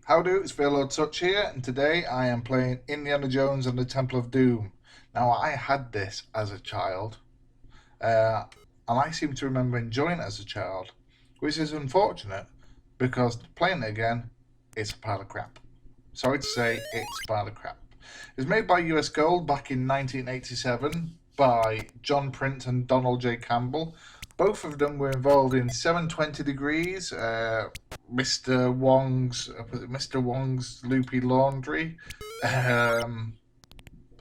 Howdo, it's Villordsutch here, and today I am playing Indiana Jones and the Temple of Doom. Now, I had this as a child, and I seem to remember enjoying it as a child, which is unfortunate because playing it again, it's a pile of crap. Sorry to say, it's a pile of crap. It was made by US Gold back in 1987 by John Prince and Donald J. Campbell. Both of them were involved in 720 Degrees, Mr. Wong's Loopy Laundry, um,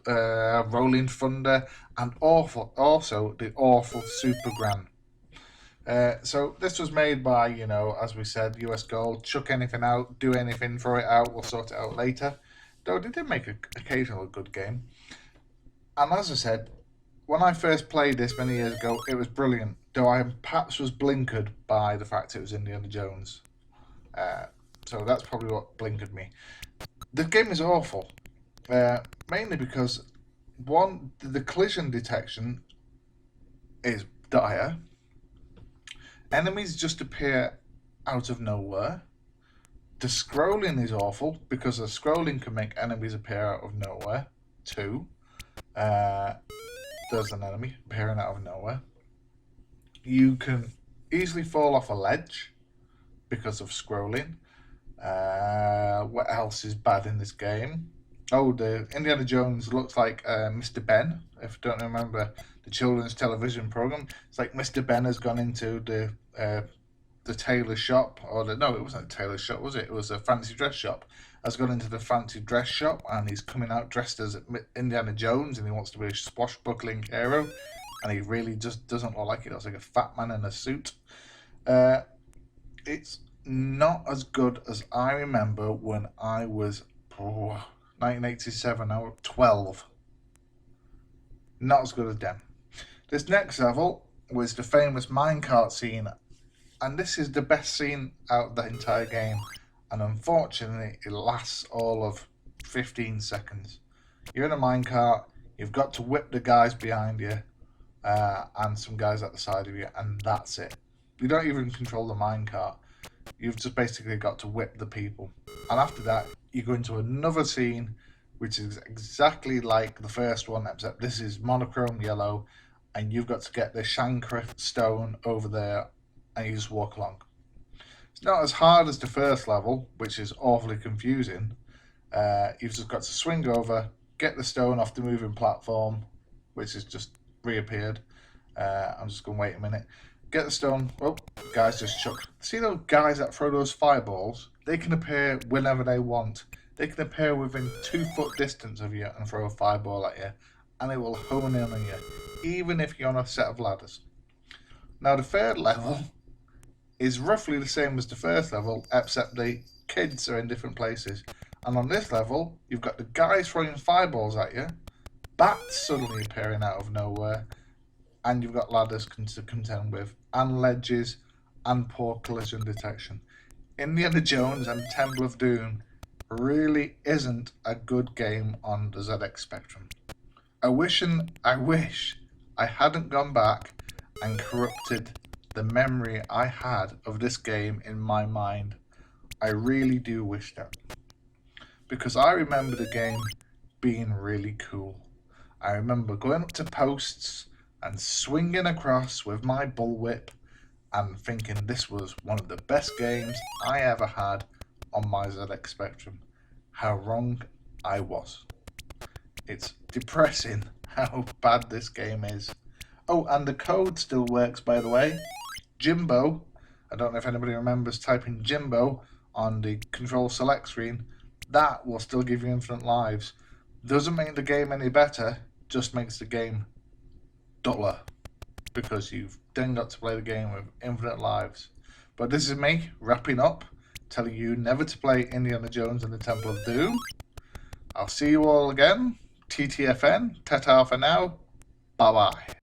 Rolling Thunder, and also the awful Super Gran. So this was made by, as we said, US Gold. Chuck anything out, do anything, throw it out, we'll sort it out later. Though they did make an occasional good game. And as I said, when I first played this many years ago, it was brilliant. Though I perhaps was blinkered by the fact it was Indiana Jones. So that's probably what blinkered me. The game is awful. Mainly because, one, the collision detection is dire. Enemies just appear out of nowhere. The scrolling is awful because the scrolling can make enemies appear out of nowhere too. There's an enemy appearing out of nowhere. You can easily fall off a ledge because of scrolling. What else is bad in this game? Oh, the Indiana Jones looks like Mr. Ben. If you don't remember the children's television program, it's like Mr. Ben has gone into the tailor shop, no, it wasn't a tailor shop, was it? It was a fancy dress shop. Has gone into the fancy dress shop, and he's coming out dressed as Indiana Jones, and he wants to be a swashbuckling hero, and he really just doesn't look like it. Looks like a fat man in a suit. It's not as good as I remember when I was 1987. I was 12. Not as good as them. This next level was the famous minecart scene, and this is the best scene out of the entire game. And unfortunately, it lasts all of 15 seconds. You're in a minecart, you've got to whip the guys behind you, and some guys at the side of you, and that's it. You don't even control the minecart. You've just basically got to whip the people. And after that, you go into another scene, which is exactly like the first one, except this is monochrome yellow, and you've got to get the Shankra stone over there, and you just walk along. It's not as hard as the first level, which is awfully confusing. You've just got to swing over, get the stone off the moving platform, which has just reappeared. I'm just going to wait a minute. Get the stone. Oh, guys just chuck. See those guys that throw those fireballs? They can appear whenever they want. They can appear within 2 foot distance of you and throw a fireball at you, and it will hone in on you, even if you're on a set of ladders. Now the third level is roughly the same as the first level, except the kids are in different places. And on this level, you've got the guys throwing fireballs at you, bats suddenly appearing out of nowhere, and you've got ladders to contend with, and ledges, and poor collision detection. Indiana Jones and Temple of Doom really isn't a good game on the ZX Spectrum. I wish I hadn't gone back and corrupted the memory I had of this game in my mind. I really do wish that. Because I remember the game being really cool. I remember going up to posts and swinging across with my bullwhip and thinking this was one of the best games I ever had on my ZX Spectrum. How wrong I was. It's depressing how bad this game is. Oh, and the code still works, by the way. Jimbo, I don't know if anybody remembers typing Jimbo on the control select screen. That will still give you infinite lives. Doesn't make the game any better, just makes the game duller, because you've then got to play the game with infinite lives. But this is me wrapping up, telling you never to play Indiana Jones and the Temple of Doom. I'll see you all again. TTFN, ta-ta for now. Bye-bye.